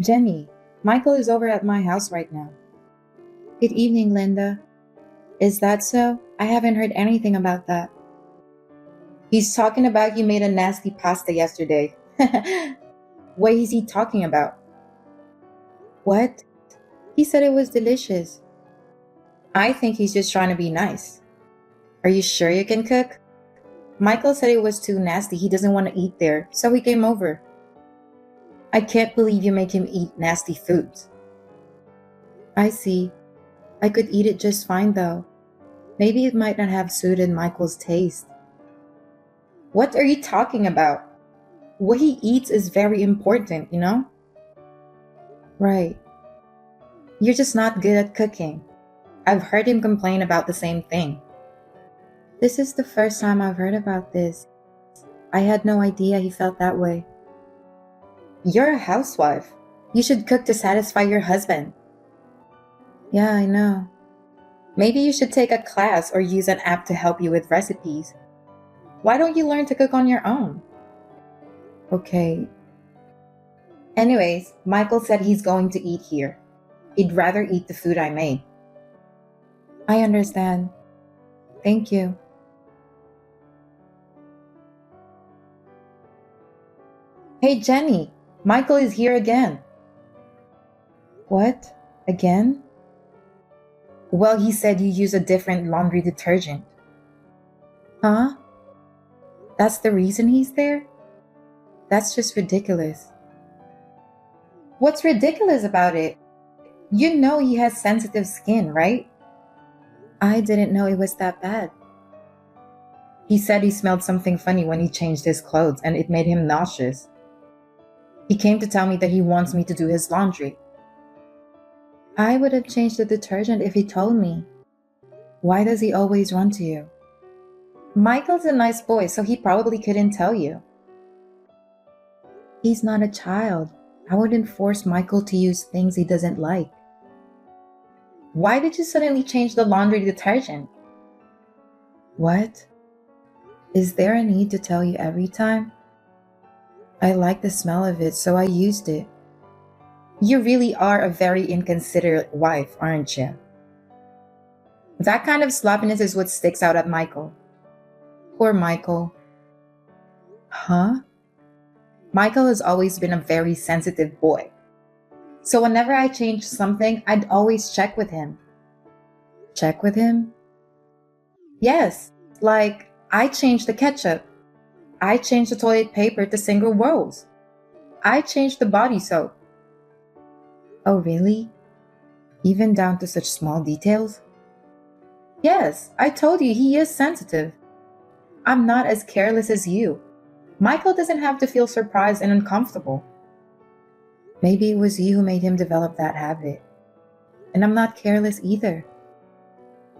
Jenny, Michael is over at my house right now. Good evening, Linda. Is that so? I haven't heard anything about that. He's talking about you made a nasty pasta yesterday. What is he talking about? What? He said it was delicious. I think he's just trying to be nice. Are you sure you can cook? Michael said it was too nasty. He doesn't want to eat there, so he came over. I can't believe you make him eat nasty foods. I see. I could eat it just fine though. Maybe it might not have suited Michael's taste. What are you talking about? What he eats is very important, you know? Right. You're just not good at cooking. I've heard him complain about the same thing. This is the first time I've heard about this. I had no idea he felt that way. You're a housewife. You should cook to satisfy your husband. Yeah, I know. Maybe you should take a class or use an app to help you with recipes. Why don't you learn to cook on your own? Okay. Anyways, Michael said he's going to eat here. He'd rather eat the food I made. I understand. Thank you. Hey, Jenny, Michael is here again. What? Again? Well, he said you use a different laundry detergent. Huh? That's the reason he's there? That's just ridiculous. What's ridiculous about it? You know he has sensitive skin, right? I didn't know it was that bad. He said he smelled something funny when he changed his clothes and it made him nauseous. He came to tell me that he wants me to do his laundry. I would have changed the detergent if he told me. Why does he always run to you? Michael's a nice boy, so he probably couldn't tell you. He's not a child. I wouldn't force Michael to use things he doesn't like. Why did you suddenly change the laundry detergent? What? Is there a need to tell you every time? I like the smell of it, so I used it. You really are a very inconsiderate wife, aren't you? That kind of sloppiness is what sticks out at Michael. Poor Michael. Huh? Michael has always been a very sensitive boy. So whenever I changed something, I'd always check with him. Check with him? Yes, like I changed the ketchup. I changed the toilet paper to single rolls. I changed the body soap. Oh, really? Even down to such small details? Yes, I told you he is sensitive. I'm not as careless as you. Michael doesn't have to feel surprised and uncomfortable. Maybe it was you who made him develop that habit. And I'm not careless either.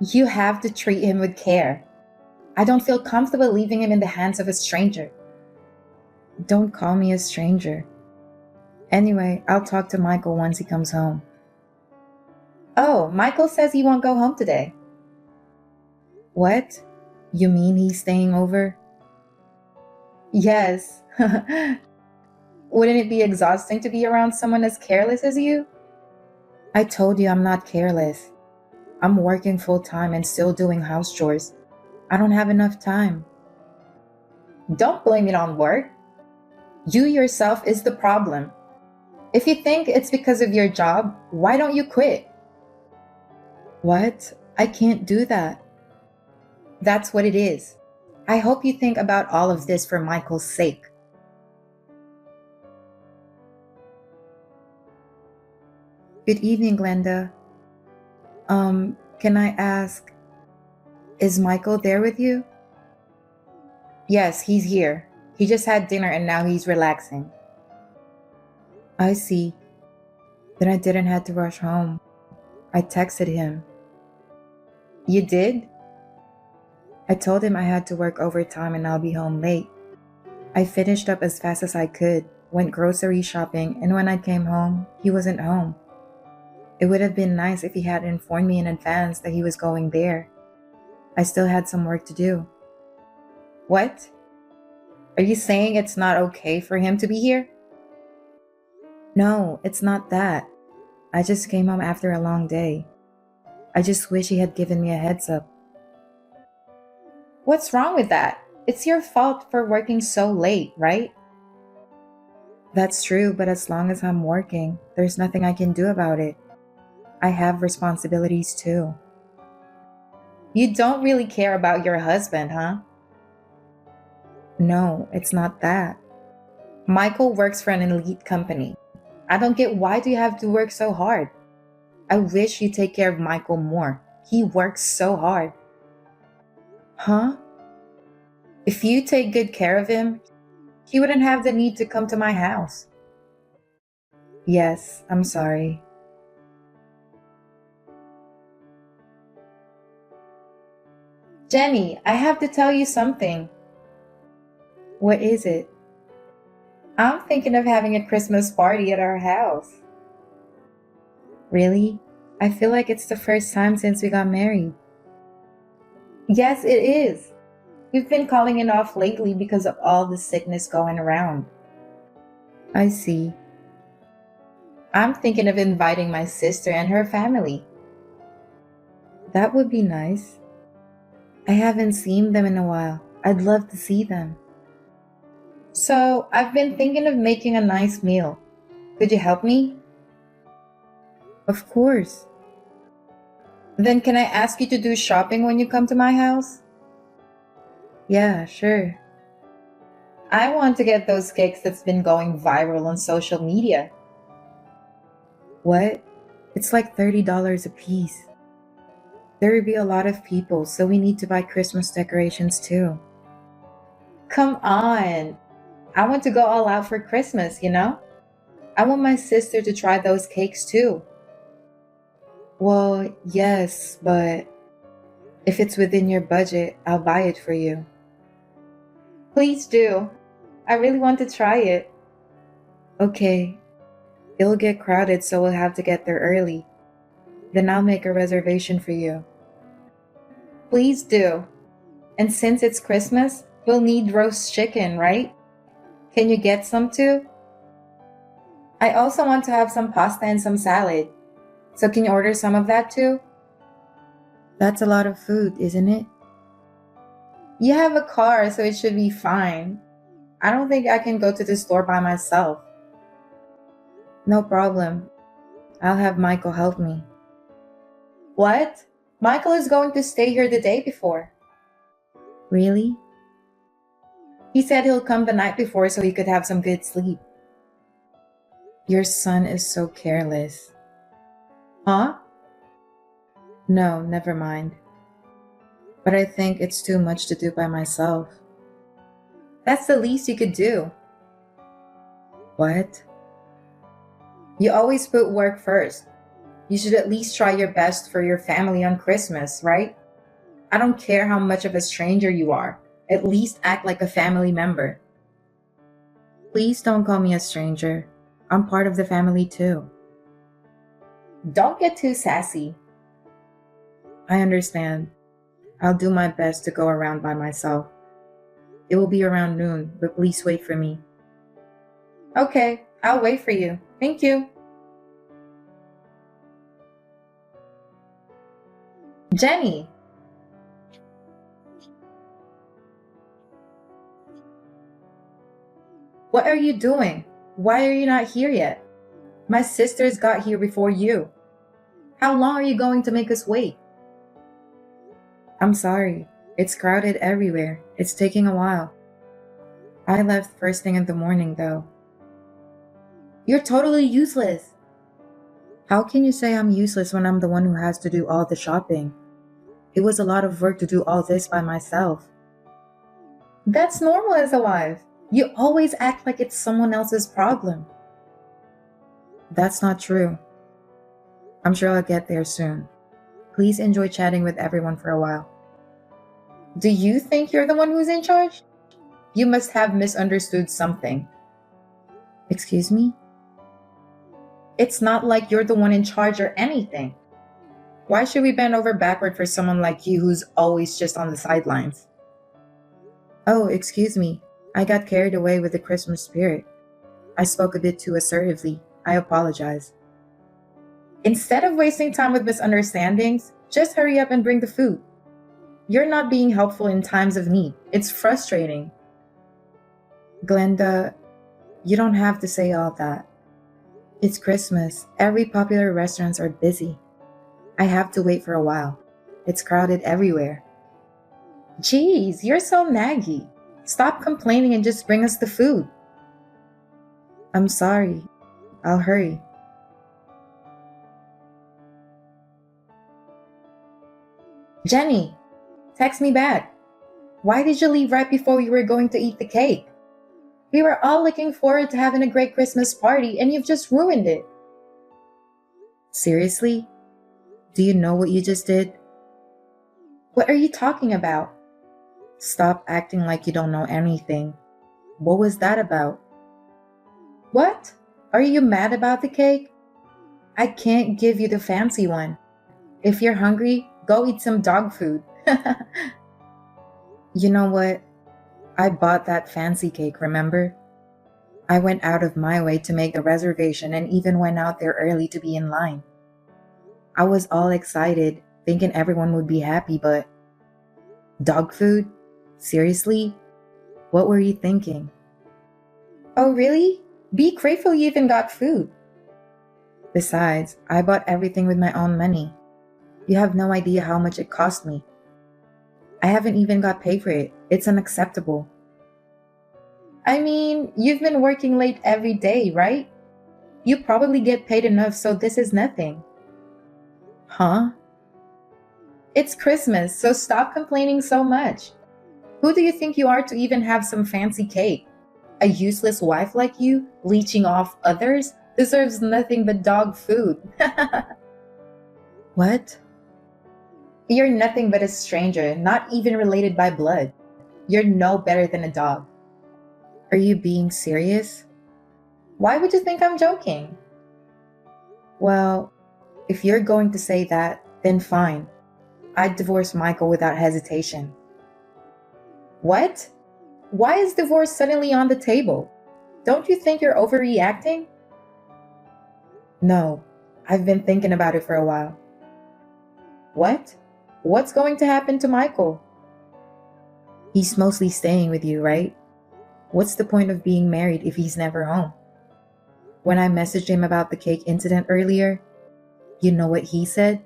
You have to treat him with care. I don't feel comfortable leaving him in the hands of a stranger. Don't call me a stranger. Anyway, I'll talk to Michael once he comes home. Oh, Michael says he won't go home today. What? You mean he's staying over? Yes. Wouldn't it be exhausting to be around someone as careless as you? I told you I'm not careless. I'm working full time and still doing house chores. I don't have enough time. Don't blame it on work. You yourself is the problem. If you think it's because of your job, why don't you quit? What? I can't do that. That's what it is. I hope you think about all of this for Michael's sake. Good evening, Glenda. Can I ask, is Michael there with you? Yes, he's here. He just had dinner and now he's relaxing. I see. Then I didn't have to rush home. I texted him. You did? I told him I had to work overtime and I'll be home late. I finished up as fast as I could, went grocery shopping, and when I came home, he wasn't home. It would have been nice if he had informed me in advance that he was going there. I still had some work to do. What? Are you saying it's not okay for him to be here? No, it's not that. I just came home after a long day. I just wish he had given me a heads up. What's wrong with that? It's your fault for working so late, right? That's true, but as long as I'm working, there's nothing I can do about it. I have responsibilities too. You don't really care about your husband, huh? No, it's not that. Michael works for an elite company. I don't get why do you have to work so hard? I wish you take care of Michael more. He works so hard. Huh? If you take good care of him, he wouldn't have the need to come to my house. Yes, I'm sorry. Jenny, I have to tell you something. What is it? I'm thinking of having a Christmas party at our house. Really? I feel like it's the first time since we got married. Yes, it is. We've been calling it off lately because of all the sickness going around. I see. I'm thinking of inviting my sister and her family. That would be nice. I haven't seen them in a while. I'd love to see them. So, I've been thinking of making a nice meal. Could you help me? Of course. Then can I ask you to do shopping when you come to my house? Yeah, sure. I want to get those cakes that's been going viral on social media. What? It's like $30 a piece. There will be a lot of people, so we need to buy Christmas decorations too. Come on. I want to go all out for Christmas, you know? I want my sister to try those cakes too. Well, yes, but if it's within your budget, I'll buy it for you. Please do. I really want to try it. Okay, it'll get crowded, so we'll have to get there early. Then I'll make a reservation for you. Please do. And since it's Christmas, we'll need roast chicken, right? Can you get some too? I also want to have some pasta and some salad. So can you order some of that too? That's a lot of food, isn't it? You have a car, so it should be fine. I don't think I can go to the store by myself. No problem. I'll have Michael help me. What? Michael is going to stay here the day before. Really? He said he'll come the night before so he could have some good sleep. Your son is so careless. Huh? No, never mind. But I think it's too much to do by myself. That's the least you could do. What? You always put work first. You should at least try your best for your family on Christmas, right? I don't care how much of a stranger you are. At least act like a family member. Please don't call me a stranger. I'm part of the family too. Don't get too sassy. I understand. I'll do my best to go around by myself. It will be around noon, but please wait for me. Okay, I'll wait for you. Thank you. Jenny, what are you doing? Why are you not here yet? My sisters got here before you. How long are you going to make us wait? I'm sorry. It's crowded everywhere. It's taking a while. I left first thing in the morning, though. You're totally useless. How can you say I'm useless when I'm the one who has to do all the shopping? It was a lot of work to do all this by myself. That's normal as a wife. You always act like it's someone else's problem. That's not true. I'm sure I'll get there soon. Please enjoy chatting with everyone for a while. Do you think you're the one who's in charge? You must have misunderstood something. Excuse me? It's not like you're the one in charge or anything. Why should we bend over backward for someone like you who's always just on the sidelines? Oh, excuse me. I got carried away with the Christmas spirit. I spoke a bit too assertively. I apologize. Instead of wasting time with misunderstandings, just hurry up and bring the food. You're not being helpful in times of need. It's frustrating. Glenda, you don't have to say all that. It's Christmas. Every popular restaurants are busy. I have to wait for a while. It's crowded everywhere. Geez, you're so naggy. Stop complaining and just bring us the food. I'm sorry. I'll hurry. Jenny, text me back. Why did you leave right before we were going to eat the cake? We were all looking forward to having a great Christmas party and you've just ruined it. Seriously? Do you know what you just did? What are you talking about? Stop acting like you don't know anything. What was that about? What? Are you mad about the cake? I can't give you the fancy one. If you're hungry, go eat some dog food. You know what? I bought that fancy cake, remember? I went out of my way to make the reservation and even went out there early to be in line. I was all excited, thinking everyone would be happy, but dog food? Seriously? What were you thinking? Oh, really? Be grateful you even got food. Besides, I bought everything with my own money. You have no idea how much it cost me. I haven't even got paid for it. It's unacceptable. I mean, you've been working late every day, right? You probably get paid enough, so this is nothing. Huh? It's Christmas, so stop complaining so much. Who do you think you are to even have some fancy cake? A useless wife like you, leeching off others, deserves nothing but dog food. What? You're nothing but a stranger, not even related by blood. You're no better than a dog. Are you being serious? Why would you think I'm joking? Well, if you're going to say that, then fine. I'd divorce Michael without hesitation. What? Why is divorce suddenly on the table? Don't you think you're overreacting? No, I've been thinking about it for a while. What? What's going to happen to Michael? He's mostly staying with you, right? What's the point of being married if he's never home? When I messaged him about the cake incident earlier, you know what he said?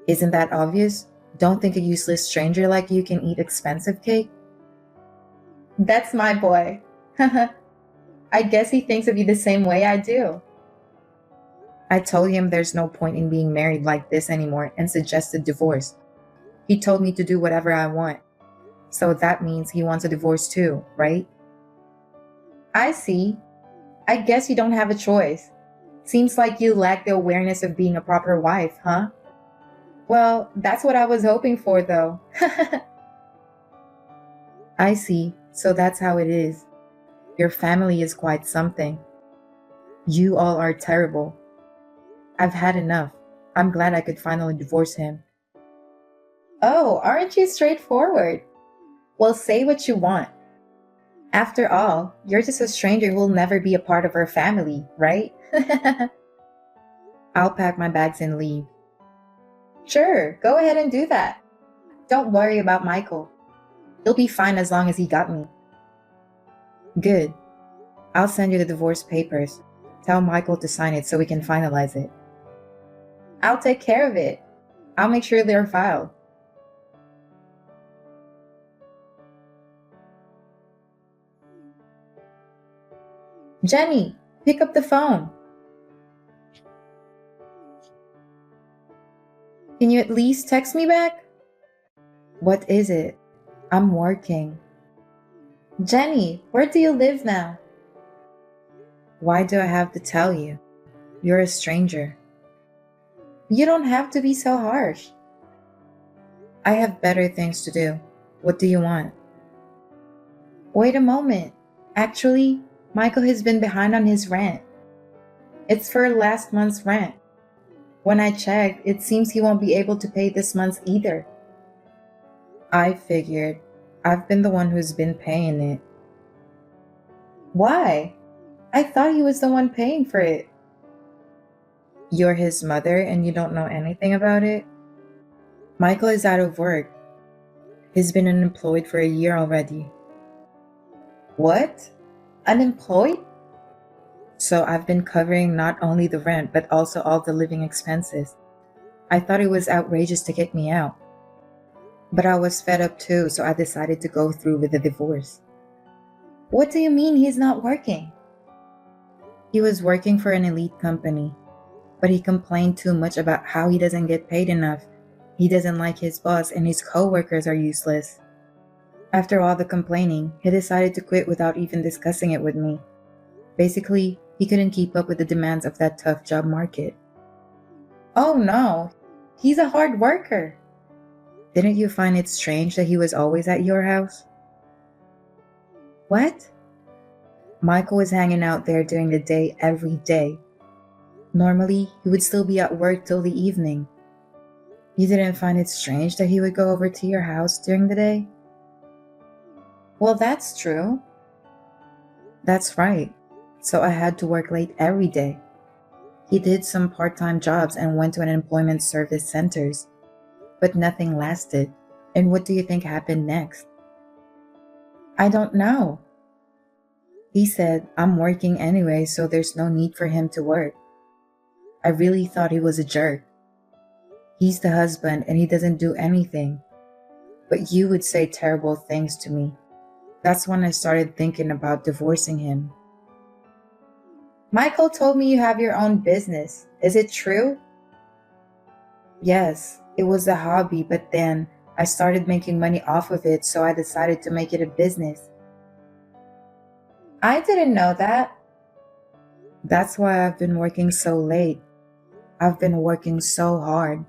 Isn't that obvious? Don't think a useless stranger like you can eat expensive cake? That's my boy. I guess he thinks of you the same way I do. I told him there's no point in being married like this anymore and suggested divorce. He told me to do whatever I want. So that means he wants a divorce too, right? I see. I guess you don't have a choice. Seems like you lack the awareness of being a proper wife, huh? Well, that's what I was hoping for, though. I see. So that's how it is. Your family is quite something. You all are terrible. I've had enough. I'm glad I could finally divorce him. Oh, aren't you straightforward? Well, say what you want. After all, you're just a stranger who will never be a part of our family, right? I'll pack my bags and leave. Sure, go ahead and do that. Don't worry about Michael. He'll be fine as long as he got me. Good. I'll send you the divorce papers. Tell Michael to sign it so we can finalize it. I'll take care of it. I'll make sure they're filed. Jenny, pick up the phone. Can you at least text me back? What is it? I'm working. Jenny, where do you live now? Why do I have to tell you? You're a stranger. You don't have to be so harsh. I have better things to do. What do you want? Wait a moment. Actually, Michael has been behind on his rent. It's for last month's rent. When I checked, it seems he won't be able to pay this month's either. I figured. I've been the one who's been paying it. Why? I thought he was the one paying for it. You're his mother and you don't know anything about it? Michael is out of work. He's been unemployed for a year already. What? Unemployed? So I've been covering not only the rent, but also all the living expenses. I thought it was outrageous to kick me out. But I was fed up too, so I decided to go through with the divorce. What do you mean he's not working? He was working for an elite company, but he complained too much about how he doesn't get paid enough. He doesn't like his boss and his coworkers are useless. After all the complaining, he decided to quit without even discussing it with me. Basically, he couldn't keep up with the demands of that tough job market. Oh no, he's a hard worker. Didn't you find it strange that he was always at your house? What? Michael was hanging out there during the day every day. Normally, he would still be at work till the evening. You didn't find it strange that he would go over to your house during the day? Well, that's true. That's right. So I had to work late every day. He did some part-time jobs and went to an employment service centers, but nothing lasted. And what do you think happened next? I don't know. He said, I'm working anyway, so there's no need for him to work. I really thought he was a jerk. He's the husband and he doesn't do anything. But you would say terrible things to me. That's when I started thinking about divorcing him. Michael told me you have your own business. Is it true? Yes, it was a hobby, but then I started making money off of it, so I decided to make it a business. I didn't know that. That's why I've been working so late. I've been working so hard,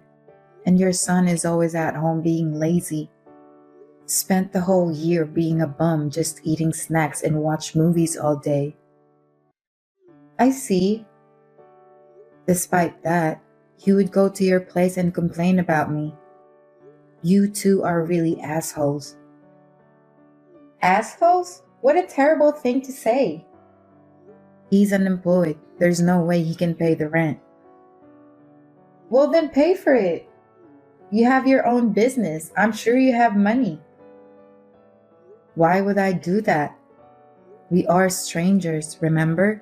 and your son is always at home being lazy. Spent the whole year being a bum, just eating snacks and watch movies all day. I see. Despite that, he would go to your place and complain about me. You two are really assholes. Assholes? What a terrible thing to say. He's unemployed. There's no way he can pay the rent. Well, then pay for it. You have your own business. I'm sure you have money. Why would I do that? We are strangers, remember?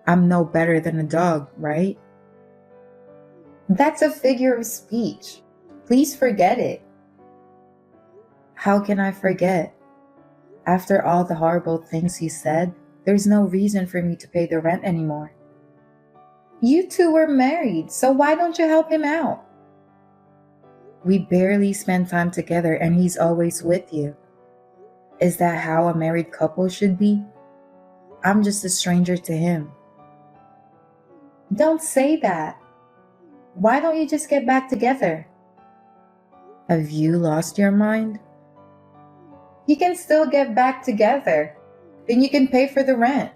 I'm no better than a dog, right? That's a figure of speech. Please forget it. How can I forget? After all the horrible things he said, there's no reason for me to pay the rent anymore. You two were married, so why don't you help him out? We barely spend time together and he's always with you. Is that how a married couple should be? I'm just a stranger to him. Don't say that. Why don't you just get back together? Have you lost your mind? You can still get back together. Then you can pay for the rent.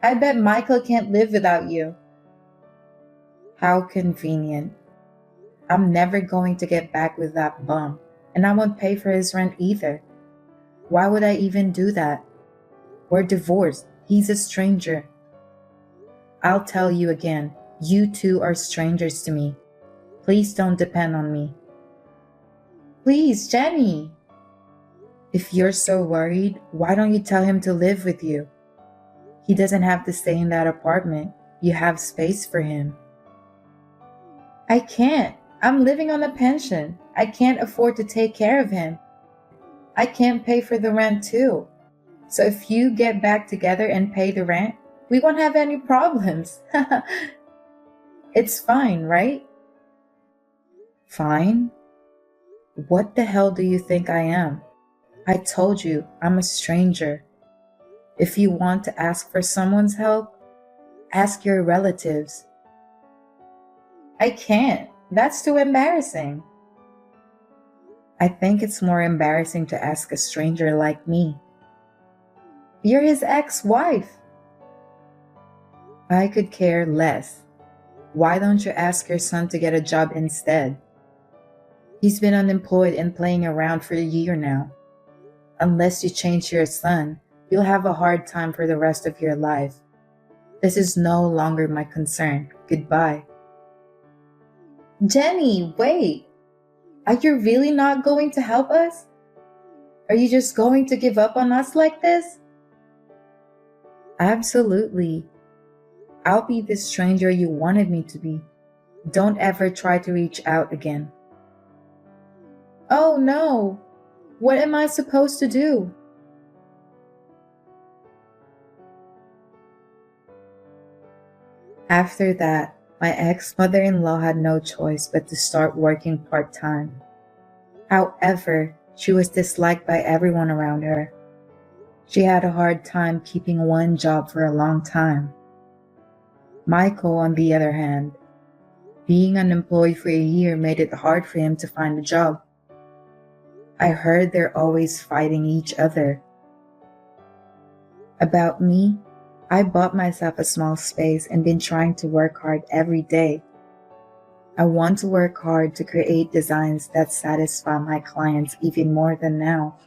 I bet Michael can't live without you. How convenient. I'm never going to get back with that bum, and I won't pay for his rent either. Why would I even do that? We're divorced. He's a stranger. I'll tell you again, you two are strangers to me. Please don't depend on me. Please, Jenny. If you're so worried, why don't you tell him to live with you? He doesn't have to stay in that apartment. You have space for him. I can't. I'm living on a pension. I can't afford to take care of him. I can't pay for the rent too. So if you get back together and pay the rent, we won't have any problems. It's fine, right? Fine? What the hell do you think I am? I told you, I'm a stranger. If you want to ask for someone's help, ask your relatives. I can't. That's too embarrassing. I think it's more embarrassing to ask a stranger like me. You're his ex-wife. I could care less. Why don't you ask your son to get a job instead? He's been unemployed and playing around for a year now. Unless you change your son, you'll have a hard time for the rest of your life. This is no longer my concern. Goodbye. Jenny, wait! Are you really not going to help us? Are you just going to give up on us like this? Absolutely. I'll be the stranger you wanted me to be. Don't ever try to reach out again. Oh no! What am I supposed to do? After that, my ex-mother-in-law had no choice but to start working part-time. However, she was disliked by everyone around her. She had a hard time keeping one job for a long time. Michael, on the other hand, being unemployed for a year made it hard for him to find a job. I heard they're always fighting each other. About me, I bought myself a small space and been trying to work hard every day. I want to work hard to create designs that satisfy my clients even more than now.